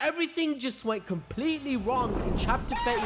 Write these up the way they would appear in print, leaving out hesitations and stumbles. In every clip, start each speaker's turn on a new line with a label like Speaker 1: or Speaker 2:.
Speaker 1: Everything just went completely wrong in chapter 32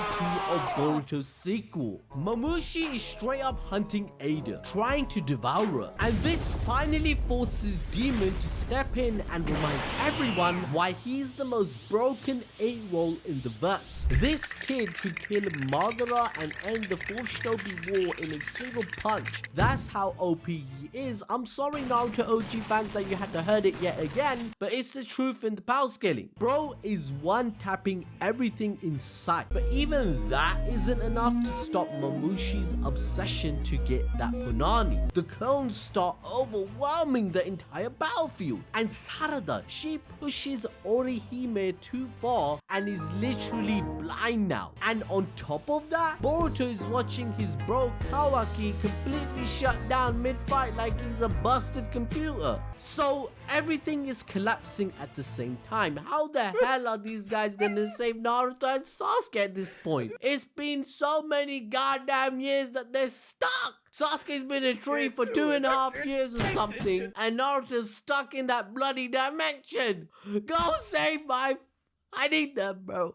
Speaker 1: of Boruto's sequel. Mamushi is straight up hunting Eida, trying to devour her, and this finally forces Daemon to step in and remind everyone why he's the most broken 8-roll in the verse. This kid could kill Madara and end the 4th Shinobi War in a single punch. That's how OP he is. I'm sorry Naruto OG fans that you had to heard it yet again, but it's the truth in the power scaling. Bro is one-tapping everything in sight, but even that isn't enough to stop Mamushi's obsession to get that Punani. The clones start overwhelming the entire battlefield, and Sarada, she pushes Orihime too far and is literally blind now. And on top of that, Boruto is watching his bro Kawaki completely shut down mid-fight like he's a busted computer. So everything is collapsing at the same time. How the hell are these guys gonna save Naruto and Sasuke at this point? It's been so many goddamn years that they're stuck. Sasuke's been a tree for 2.5 years or something, and Naruto's stuck in that bloody dimension. Go save I need them, bro.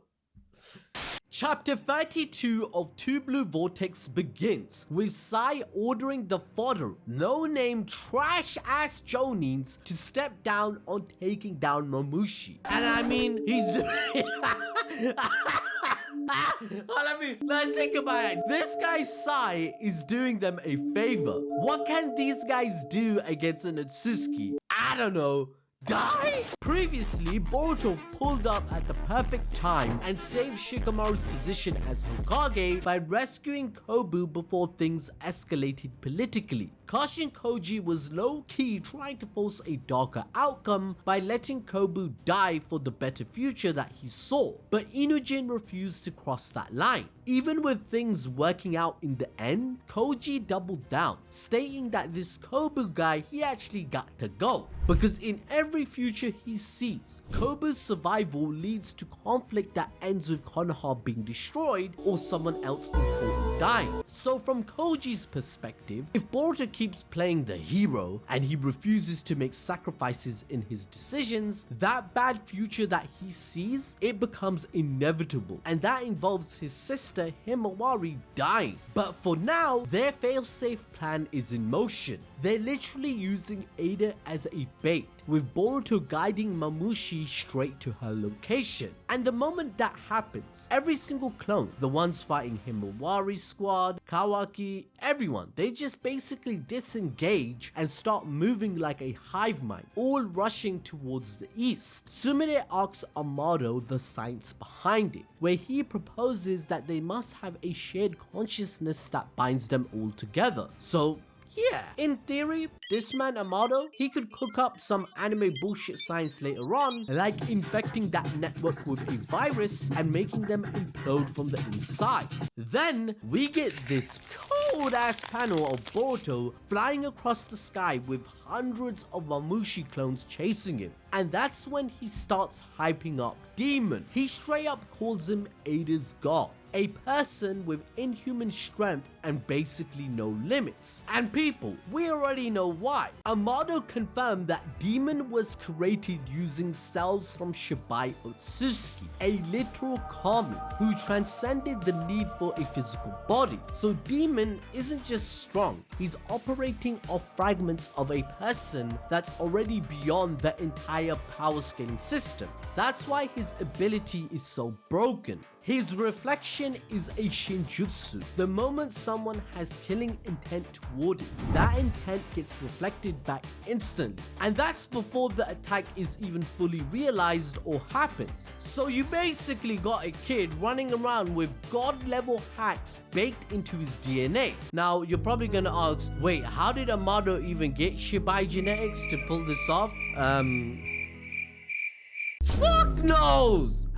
Speaker 1: Chapter 32 of Two Blue Vortex begins with Sai ordering the fodder, no-name trash-ass Jonins, to step down on taking down Mamushi. And I mean, he's... Let's think about it. This guy Sai is doing them a favor. What can these guys do against an Otsutsuki? I don't know. Die? Previously, Boruto pulled up at the perfect time and saved Shikamaru's position as Hokage by rescuing Kobu before things escalated politically. Kashin Koji was low-key trying to force a darker outcome by letting Kobu die for the better future that he saw, but Inujin refused to cross that line. Even with things working out in the end, Koji doubled down, stating that this Kobu guy, he actually got to go, because in every future he sees, Kobu's survival leads to conflict that ends with Konoha being destroyed or someone else important dying. So from Koji's perspective, if Boruto keeps playing the hero and he refuses to make sacrifices in his decisions, that bad future that he sees, it becomes inevitable, and that involves his sister Himawari dying. But for now, their failsafe plan is in motion. They're literally using Eida as a bait, with Boruto guiding Mamushi straight to her location. And the moment that happens, every single clone, the ones fighting Himawari's squad, Kawaki, everyone, they just basically disengage and start moving like a hive mind, all rushing towards the east. Sumire asks Amado the science behind it, where he proposes that they must have a shared consciousness that binds them all together. So yeah, in theory, this man Amado, he could cook up some anime bullshit science later on, like infecting that network with a virus and making them implode from the inside. Then we get this cold ass panel of Boruto flying across the sky with hundreds of Mamushi clones chasing him. And that's when he starts hyping up Daemon. He straight up calls him Eida's god, a person with inhuman strength and basically no limits. And people, we already know why. Amado confirmed that Daemon was created using cells from Shibai Otsutsuki, a literal kami who transcended the need for a physical body. So Daemon isn't just strong, he's operating off fragments of a person that's already beyond the entire power scaling system. That's why his ability is so broken. His reflection is a shinjutsu. The moment someone has killing intent toward it, that intent gets reflected back instantly. And that's before the attack is even fully realized or happens. So you basically got a kid running around with god level hacks baked into his DNA. Now you're probably gonna ask, wait, how did Amado even get Shibai genetics to pull this off? Fuck knows!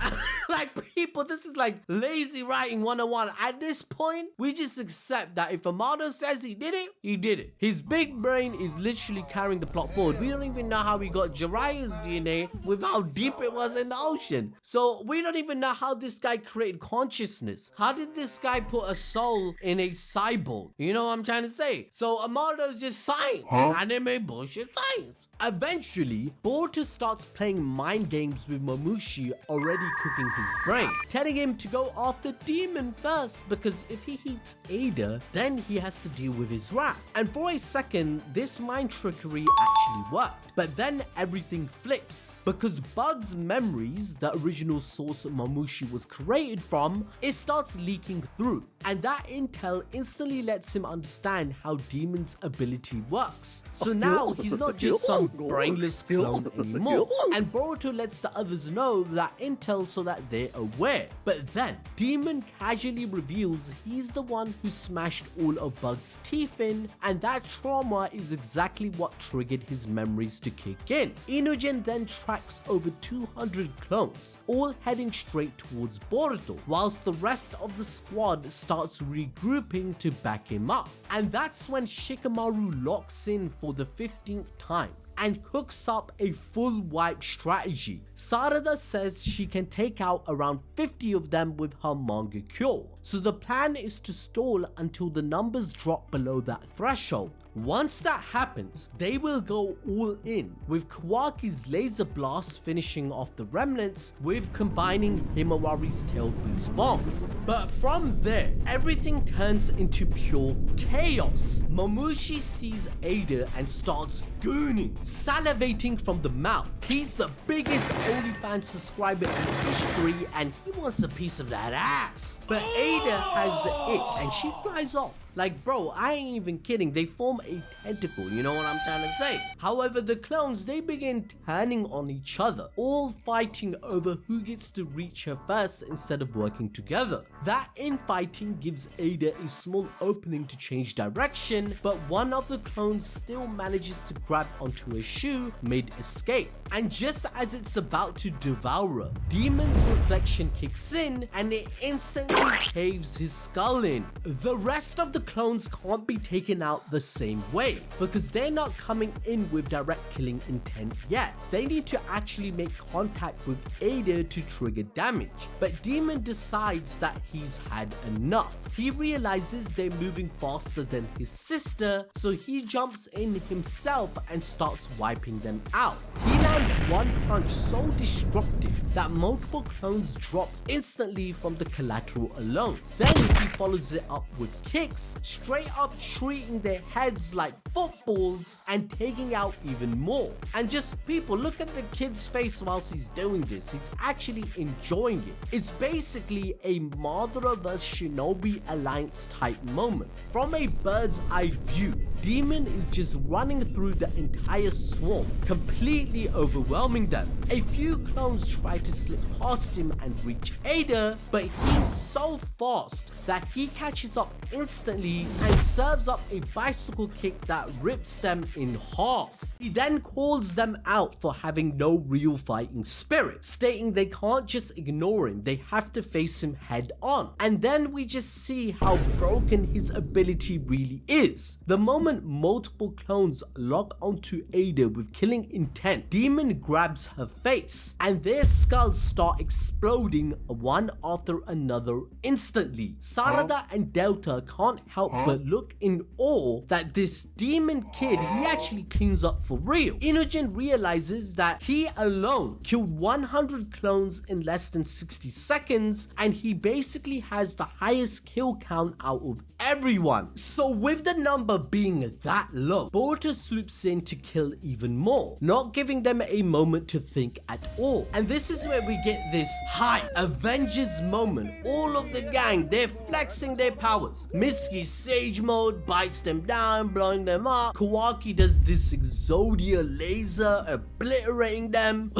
Speaker 1: Like people, this is like lazy writing 101. At this point, we just accept that if Amado says he did it, he did it. His big brain is literally carrying the plot forward. We don't even know how he got Jiraiya's DNA with how deep it was in the ocean. So we don't even know how this guy created consciousness. How did this guy put a soul in a cyborg? You know what I'm trying to say? So Amado's just science. Anime bullshit science. Eventually, Boruto starts playing mind games with Mamushi already cooking his brain, telling him to go after Daemon first because if he heats Eida, then he has to deal with his wrath. And for a second, this mind trickery actually worked. But then everything flips because Bug's memories, the original source Mamushi was created from, it starts leaking through. And that intel instantly lets him understand how Daemon's ability works. So now he's not just some brainless clone anymore. And Boruto lets the others know that intel so that they're aware. But then Daemon casually reveals he's the one who smashed all of Bug's teeth in, and that trauma is exactly what triggered his memories to kick in. Inogen then tracks over 200 clones, all heading straight towards Boruto, whilst the rest of the squad starts regrouping to back him up. And that's when Shikamaru locks in for the 15th time and cooks up a full wipe strategy. Sarada says she can take out around 50 of them with her Mangekyou. So the plan is to stall until the numbers drop below that threshold. Once that happens, they will go all in, with Kawaki's laser blast finishing off the remnants with combining Himawari's tail beast bombs. But from there, everything turns into pure chaos. Mamushi sees Eida and starts gooning, salivating from the mouth. He's the biggest OnlyFans subscriber in history and he wants a piece of that ass. But Eida has the it and she flies off. Like, bro, I ain't even kidding, they form a tentacle, you know what I'm trying to say? However, the clones, they begin turning on each other, all fighting over who gets to reach her first instead of working together. That infighting gives Eida a small opening to change direction, but one of the clones still manages to grab onto a shoe mid-escape. And just as it's about to devour her, Daemon's reflection kicks in and it instantly caves his skull in. The rest of the clones can't be taken out the same way because they're not coming in with direct killing intent yet. They need to actually make contact with Eida to trigger damage. But Daemon decides that he's had enough. He realizes they're moving faster than his sister, so he jumps in himself and starts wiping them out. He lands one punch so destructive that multiple clones drop instantly from the collateral alone. Then he follows it up with kicks, straight up treating their heads like footballs and taking out even more. And just people, look at the kid's face whilst he's doing this. He's actually enjoying it. It's basically a Madara vs Shinobi alliance type moment. From a bird's eye view, Daemon is just running through the entire swarm, completely overwhelming them. A few clones try to slip past him and reach Eida, but he's so fast that he catches up instantly and serves up a bicycle kick that rips them in half. He then calls them out for having no real fighting spirit, stating they can't just ignore him, they have to face him head on. And then we just see how broken his ability really is. The moment multiple clones lock onto Eida with killing intent, Daemon grabs her face and their skulls start exploding one after another instantly. Sarada and Delta can't help but look in awe that this demon kid, he actually cleans up for real. Inogen realizes that he alone killed 100 clones in less than 60 seconds and he basically has the highest kill count out of everyone. So with the number being that low, Boruto swoops in to kill even more, not giving them a moment to think at all. And this is where we get this high Avengers moment. All of the gang, they're flexing their powers. Mitsuki Sage Mode bites them down, blowing them up. Kawaki does this Exodia laser, obliterating them.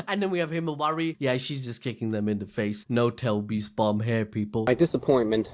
Speaker 1: And then we have Himawari. Yeah, she's just kicking them in the face. No tail beast bomb hair, people.
Speaker 2: My disappointment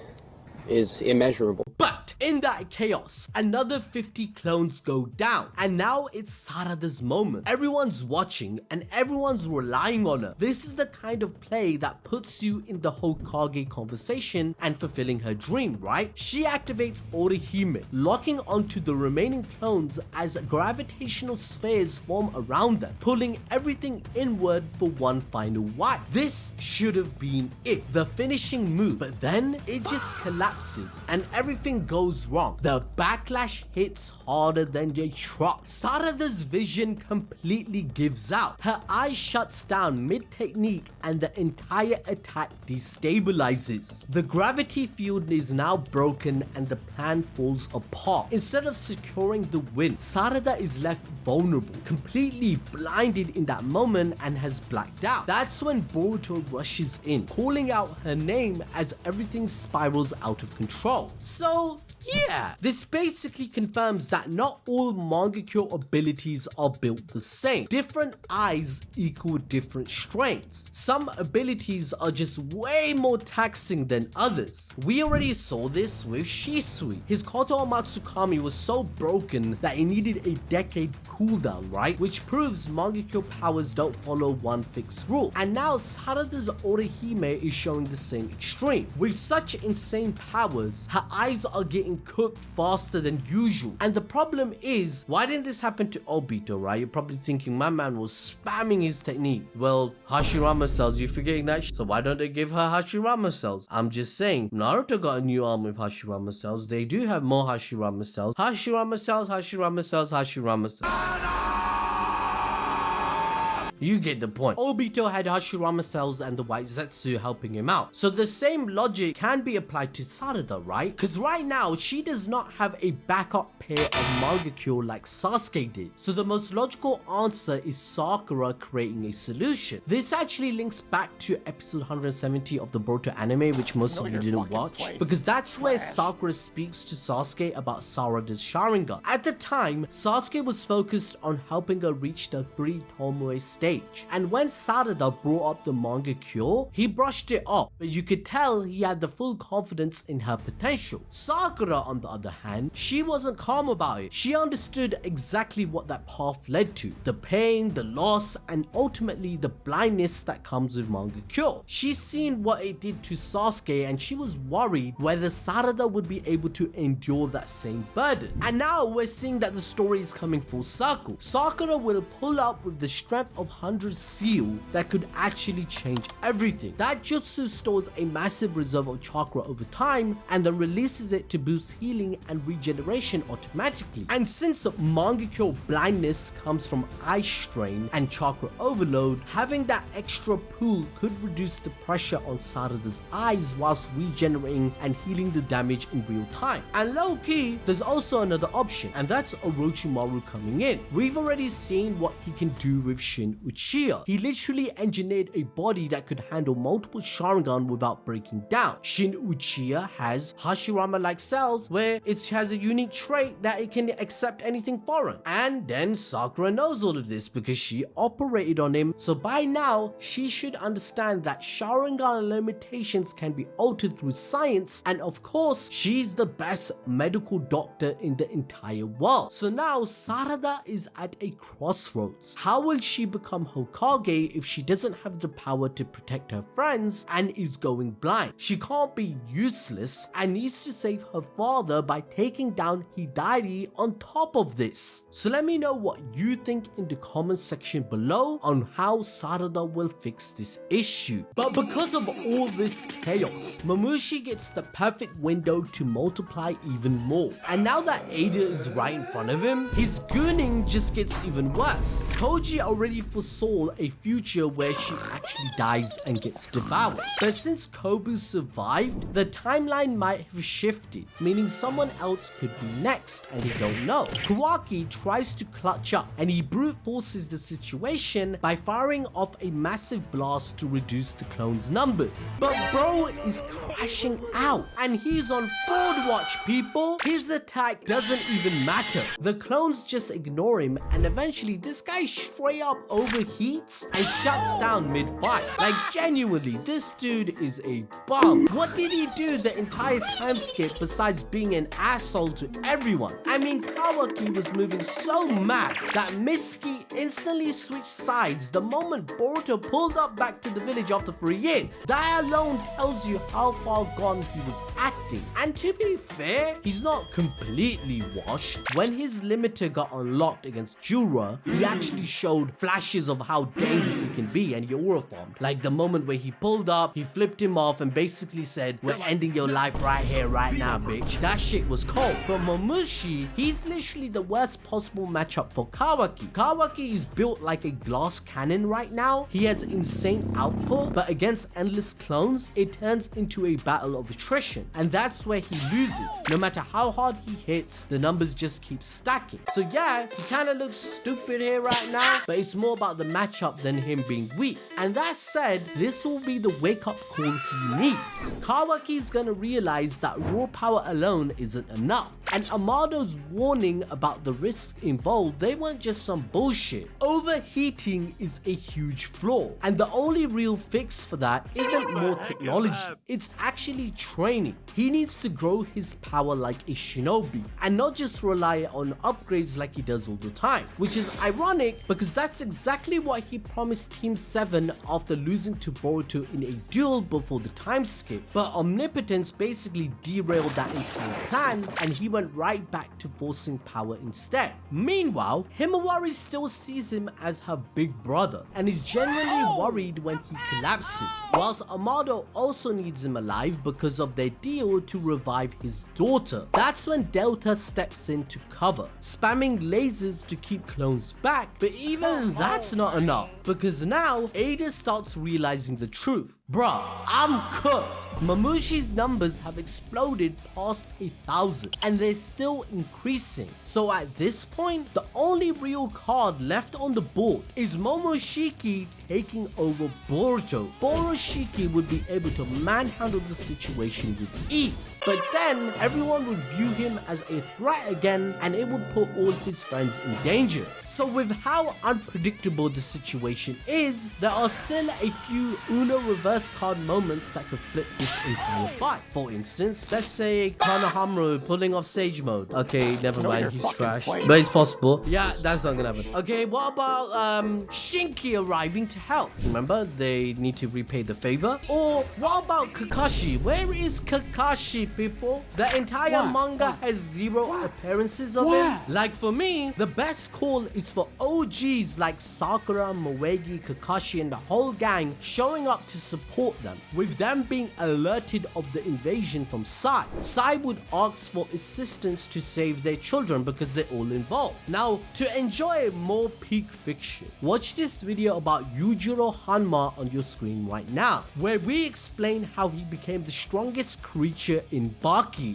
Speaker 2: is immeasurable.
Speaker 1: But in that chaos, another 50 clones go down, and now it's Sarada's moment. Everyone's watching and everyone's relying on her. This is the kind of play that puts you in the Hokage conversation and fulfilling her dream, right? She activates Orihime, locking onto the remaining clones as gravitational spheres form around them, pulling everything inward for one final wipe. This should have been it, the finishing move, but then it just collapses and everything goes goes wrong. The backlash hits harder than a truck. Sarada's vision completely gives out. Her eye shuts down mid-technique and the entire attack destabilizes. The gravity field is now broken and the plan falls apart. Instead of securing the win, Sarada is left vulnerable, completely blinded in that moment and has blacked out. That's when Boruto rushes in, calling out her name as everything spirals out of control. So yeah, this basically confirms that not all Mangekyou abilities are built the same. Different eyes equal different strengths. Some abilities are just way more taxing than others. We already saw this with Shisui. His Koto Matsukami was so broken that it needed a decade cooldown, right? Which proves Mangekyou powers don't follow one fixed rule. And now Sarada's Orihime is showing the same extreme. With such insane powers, her eyes are getting cooked faster than usual. And the problem is, why didn't this happen to Obito, right? You're probably thinking my man was spamming his technique. Well, Hashirama cells, you're forgetting that so why don't they give her Hashirama cells? I'm just saying, Naruto got a new arm with Hashirama cells. They do have more Hashirama cells. Hashirama cells, Hashirama cells, Hashirama cells. You get the point. Obito had Hashirama cells and the White Zetsu helping him out. So the same logic can be applied to Sarada, right? Because right now, she does not have a backup pair of Mangekyou like Sasuke did. So the most logical answer is Sakura creating a solution. This actually links back to episode 170 of the Boruto anime, which most of you didn't watch. Because that's where Sakura speaks to Sasuke about Sarada's Sharingan. At the time, Sasuke was focused on helping her reach the 3 Tomoe stage. And when Sarada brought up the Mangekyou, he brushed it off, but you could tell he had the full confidence in her potential. Sakura, on the other hand, she wasn't calm about it. She understood exactly what that path led to. The pain, the loss, and ultimately the blindness that comes with Mangekyou. She's seen what it did to Sasuke and she was worried whether Sarada would be able to endure that same burden. And now we're seeing that the story is coming full circle. Sakura will pull up with the strength of 100 seal that could actually change everything. That jutsu stores a massive reserve of chakra over time and then releases it to boost healing and regeneration automatically. And since Mangekyou blindness comes from eye strain and chakra overload, having that extra pool could reduce the pressure on Sarada's eyes whilst regenerating and healing the damage in real time. And low key, there's also another option, and that's Orochimaru coming in. We've already seen what he can do with Shin Uchiha. He literally engineered a body that could handle multiple Sharingan without breaking down. Shin Uchiha has Hashirama-like cells where it has a unique trait that it can accept anything foreign. And then Sakura knows all of this because she operated on him, so by now she should understand that Sharingan limitations can be altered through science, and of course she's the best medical doctor in the entire world. So now Sarada is at a crossroads. How will she become Hokage if she doesn't have the power to protect her friends and is going blind? She can't be useless and needs to save her father by taking down Hidari on top of this. So let me know what you think in the comment section below on how Sarada will fix this issue. But because of all this chaos, Mamushi gets the perfect window to multiply even more. And now that Eida is right in front of him, his gooning just gets even worse. Koji already foresaw a future where she actually dies and gets devoured. But since Kobu survived, the timeline might have shifted, meaning someone else could be next and he don't know. Kawaki tries to clutch up and he brute forces the situation by firing off a massive blast to reduce the clones' numbers. But bro is crashing out and he's on board watch, people. His attack doesn't even matter. The clones just ignore him and eventually this guy straight up overheats and shuts down mid-fight. Like genuinely, this dude is a bum. What did he do the entire time skip besides being an asshole to everyone? I mean, Kawaki was moving so mad that Mitsuki instantly switched sides the moment Boruto pulled up back to the village after 3 years. That alone tells you how far gone he was acting. And to be fair, he's not completely washed. When his limiter got unlocked against Jura, he actually showed flashes flashes of how dangerous he can be, and he aura formed. Like the moment where he pulled up, he flipped him off and basically said, "We're ending your life right here, right now, bitch." That shit was cold. But Mamushi, he's literally the worst possible matchup for Kawaki. Kawaki is built like a glass cannon right now. He has insane output, but against endless clones, it turns into a battle of attrition. And that's where he loses. No matter how hard he hits, the numbers just keep stacking. So yeah, he kind of looks stupid here right now, but it's more about the matchup than him being weak. And that said, this will be the wake-up call he needs. Kawaki's gonna realize that raw power alone isn't enough. And Amado's warning about the risks involved, they weren't just some bullshit. Overheating is a huge flaw, and the only real fix for that isn't more technology, it's actually training. He needs to grow his power like a shinobi, and not just rely on upgrades like he does all the time, which is ironic because that's exactly what he promised Team 7 after losing to Boruto in a duel before the time skip. But Omnipotence basically derailed that entire plan, and he went right back to forcing power instead. Meanwhile, Himawari still sees him as her big brother and is genuinely worried when he collapses, whilst Amado also needs him alive because of their deal to revive his daughter. That's when Delta steps in to cover, spamming lasers to keep clones back, but even that's not enough because now Eida starts realizing the truth. Bruh, I'm cooked. Mamushi's numbers have exploded past 1,000 and they're still increasing. So at this point, the only real card left on the board is Momoshiki taking over Boruto. Boroshiki would be able to manhandle the situation with ease, but then everyone would view him as a threat again and it would put all his friends in danger. So with how unpredictable the situation is, there are still a few Uno reverse card moments that could flip this entire fight. For instance, let's say Konohamaru pulling off Sage mode. Okay, never mind, he's trash, but it's possible. Yeah, that's not gonna happen. Okay, what about Shinki arriving to help? Remember, they need to repay the favor. Or what about Kakashi? Where is Kakashi, people? The entire manga has zero appearances of him. Like for me, the best call is for OGs like Sakura, Moegi, Kakashi and the whole gang showing up to support them, with them being alerted of the invasion from Sai. Sai would ask for assistance to save their children because they're all involved. Now, to enjoy more peak fiction, watch this video about Yujiro Hanma on your screen right now, where we explain how he became the strongest creature in Baki.